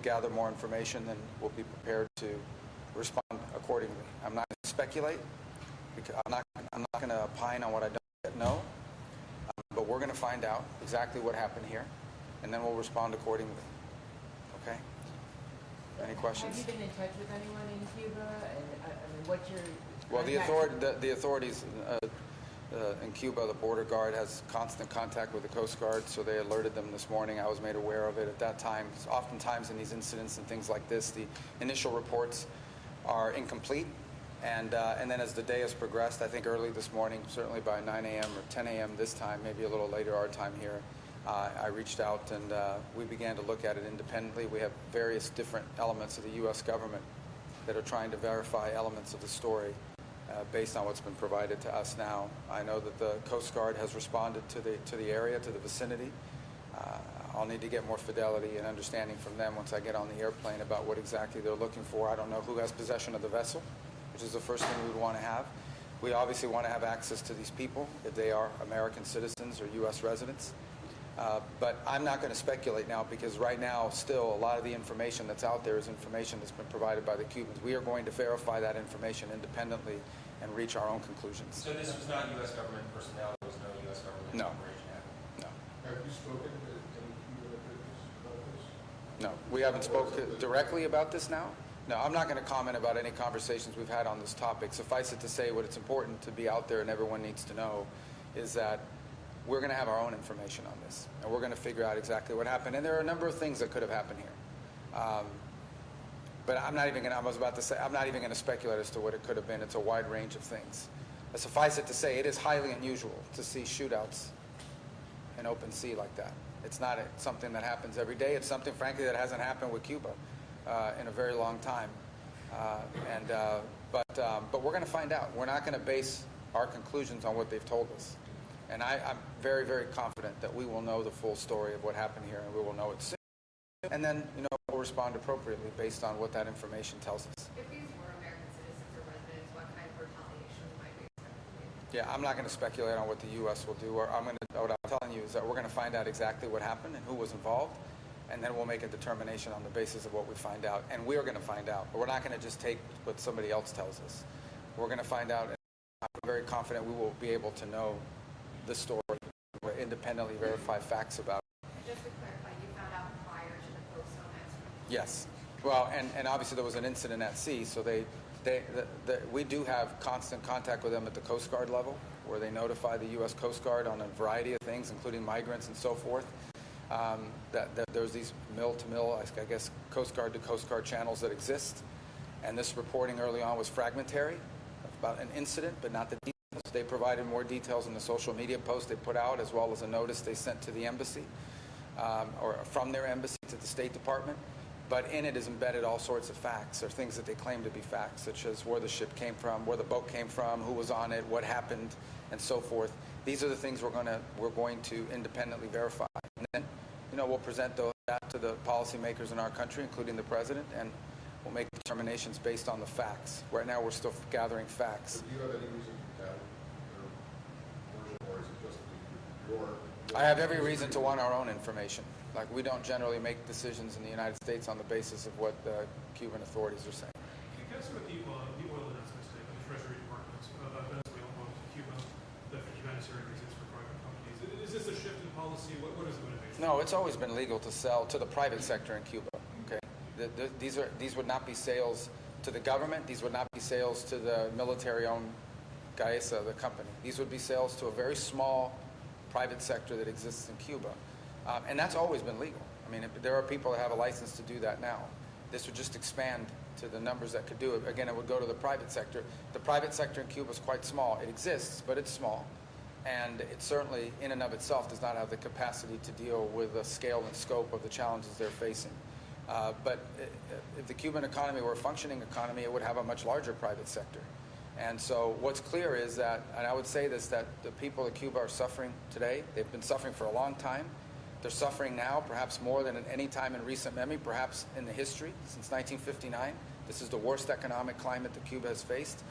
gather more information, then we'll be prepared to respond accordingly. I'm not going to speculate, because I'm not going to opine on what I don't yet know, but we're going to find out exactly what happened here, and then we'll respond accordingly. Okay? Any questions? Have you been in touch with anyone in Cuba? And, I mean, what's your... Well, the authorities in Cuba, the border guard has constant contact with the Coast Guard, so they alerted them this morning. I was made aware of it at that time. Oftentimes in these incidents and things like this, the initial reports are incomplete, and then as the day has progressed, I think early this morning, certainly by 9 a.m. or 10 a.m. this time, maybe a little later our time here, I reached out and we began to look at it independently. We have various different elements of the U.S. government that are trying to verify elements of the story based on what's been provided to us now. I know that the Coast Guard has responded to the area, to the vicinity. I'll need to get more fidelity and understanding from them once I get on the airplane about what exactly they're looking for. I don't know who has possession of the vessel, which is the first thing we would want to have. We obviously want to have access to these people if they are American citizens or U.S. residents. But I'm not going to speculate now, because right now still a lot of the information that's out there is information that's been provided by the Cubans. We are going to verify that information independently and reach our own conclusions. So this was not U.S. government personnel? There was no U.S. government operation happening? No. Have you spoken to any Cuban officials about this? No. We haven't spoken directly about this now? No, I'm not going to comment about any conversations we've had on this topic. Suffice it to say, what it's important to be out there and everyone needs to know is that we're going to have our own information on this, and we're going to figure out exactly what happened. And there are a number of things that could have happened here. But I'm not even going to, I was about to say, I'm not even going to speculate as to what it could have been. It's a wide range of things. But suffice it to say, it is highly unusual to see shootouts in open sea like that. It's not something that happens every day. It's something, frankly, that hasn't happened with Cuba in a very long time. But we're going to find out. We're not going to base our conclusions on what they've told us. And I'm very, very confident that we will know the full story of what happened here, and we will know it soon. And then, we'll respond appropriately based on what that information tells us. If these were American citizens or residents, what kind of retaliation might we expect? Yeah, I'm not going to speculate on what the U.S. will do. What I'm telling you is that we're going to find out exactly what happened and who was involved, and then we'll make a determination on the basis of what we find out. And we're going to find out. But we're not going to just take what somebody else tells us. We're going to find out, and I'm very confident we will be able to know the story, independently verify facts about it. And just to clarify, you found out prior to the post-on accident? Yes. Well, and obviously there was an incident at sea, so we do have constant contact with them at the Coast Guard level, where they notify the U.S. Coast Guard on a variety of things, including migrants and so forth. That there's these mill-to-mill, I guess, Coast Guard to Coast Guard channels that exist, and this reporting early on was fragmentary about an incident, but not the details. They provided more details in the social media post they put out, as well as a notice they sent to the embassy, or from their embassy to the State Department. But in it is embedded all sorts of facts, or things that they claim to be facts, such as where the ship came from, where the boat came from, who was on it, what happened, and so forth. These are the things we're going to independently verify. And then, we'll present that to the policymakers in our country, including the president, and we'll make determinations based on the facts. Right now, we're still gathering facts. Do you have any reason to doubt their version, or is it just your... I have every reason to want our own information. Like, we don't generally make decisions in the United States on the basis of what the Cuban authorities are saying. Can you guys look at the oil announcement statement, the Treasury Department, Venezuela going to Cuba, the humanitarian reasons for private companies? Is this a shift in policy? What is the motivation? No, it's always been legal to sell to the private sector in Cuba. Okay, these would not be sales to the government. These would not be sales to the military-owned Gaesa, the company. These would be sales to a very small private sector that exists in Cuba. And that's always been legal. I mean, there are people that have a license to do that now. This would just expand to the numbers that could do it. Again, it would go to the private sector. The private sector in Cuba is quite small. It exists, but it's small. And it certainly, in and of itself, does not have the capacity to deal with the scale and scope of the challenges they're facing. But if the Cuban economy were a functioning economy, it would have a much larger private sector. And so what's clear is that, and I would say this, that the people of Cuba are suffering today. They've been suffering for a long time. They're suffering now, perhaps more than at any time in recent memory, perhaps in the history, since 1959. This is the worst economic climate that Cuba has faced.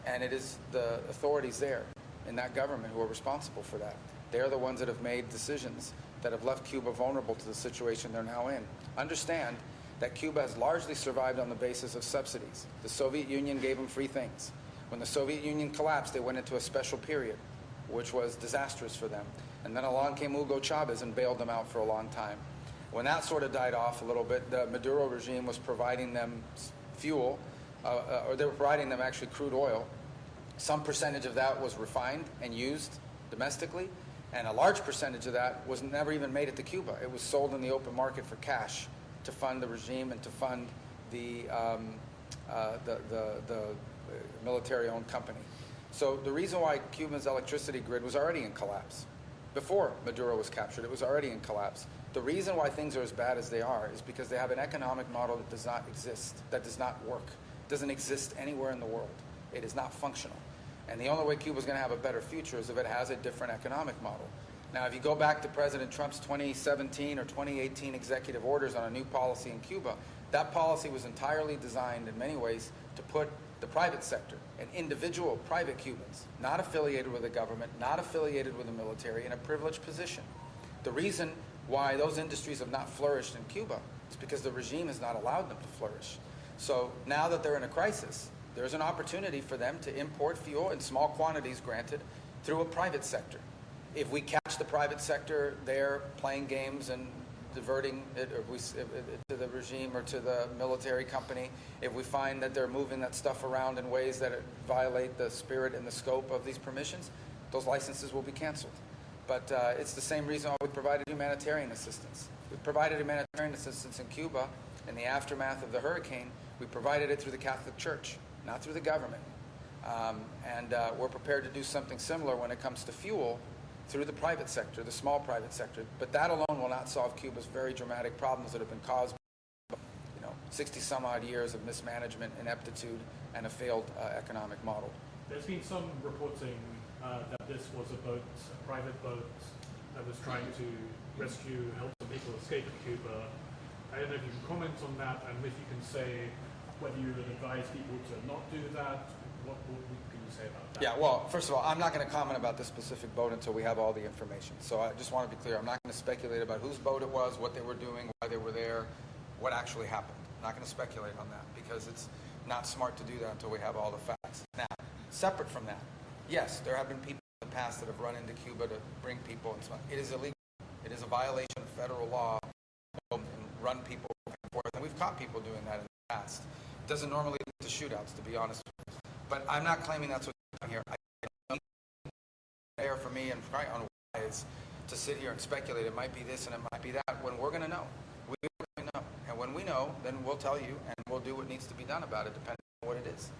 And it is the authorities there in that government who are responsible for that. They're the ones that have made decisions that have left Cuba vulnerable to the situation they're now in. Understand that Cuba has largely survived on the basis of subsidies. The Soviet Union gave them free things. When the Soviet Union collapsed, they went into a special period, which was disastrous for them. And then along came Hugo Chavez and bailed them out for a long time. When that sort of died off a little bit, the Maduro regime was providing them fuel, or they were providing them actually crude oil. Some percentage of that was refined and used domestically, and a large percentage of that was never even made it to Cuba. It was sold in the open market for cash to fund the regime and to fund the military-owned company. So the reason why Cuba's electricity grid was already in collapse, before Maduro was captured, it was already in collapse. The reason why things are as bad as they are is because they have an economic model that does not exist, that does not work, doesn't exist anywhere in the world. It is not functional. And the only way Cuba's going to have a better future is if it has a different economic model. Now, if you go back to President Trump's 2017 or 2018 executive orders on a new policy in Cuba, that policy was entirely designed in many ways to put the private sector and individual private Cubans, not affiliated with the government, not affiliated with the military, in a privileged position. The reason why those industries have not flourished in Cuba is because the regime has not allowed them to flourish. So now that they're in a crisis, there's an opportunity for them to import fuel in small quantities, granted, through a private sector. If we catch the private sector there playing games and diverting it to the regime or to the military company, if we find that they're moving that stuff around in ways that violate the spirit and the scope of these permissions, those licenses will be canceled. But it's the same reason why we provided humanitarian assistance. We provided humanitarian assistance in Cuba in the aftermath of the hurricane. We provided it through the Catholic Church, not through the government. And we're prepared to do something similar when it comes to fuel through the private sector, the small private sector. But that alone will not solve Cuba's very dramatic problems that have been caused by 60-some-odd years of mismanagement, ineptitude, and a failed economic model. There's been some reporting that this was a private boat that was trying to help some people escape Cuba. I don't know if you can comment on that, and if you can say whether you would advise people to not do that. What can you say about that? Yeah, well, first of all, I'm not going to comment about this specific boat until we have all the information. So I just want to be clear. I'm not going to speculate about whose boat it was, what they were doing, why they were there, what actually happened. I'm not going to speculate on that because it's not smart to do that until we have all the facts. Now, separate from that, yes, there have been people in the past that have run into Cuba to bring people and so on. It is illegal. It is a violation of federal law to run people back and forth. And we've caught people doing that in the past. It doesn't normally lead to shootouts, to be honest with you. But I'm not claiming that's what's happening here. I fair for me and probably on why is to sit here and speculate. It might be this and it might be that when we're going to know. We're going to know. And when we know, then we'll tell you and we'll do what needs to be done about it, depending on what it is.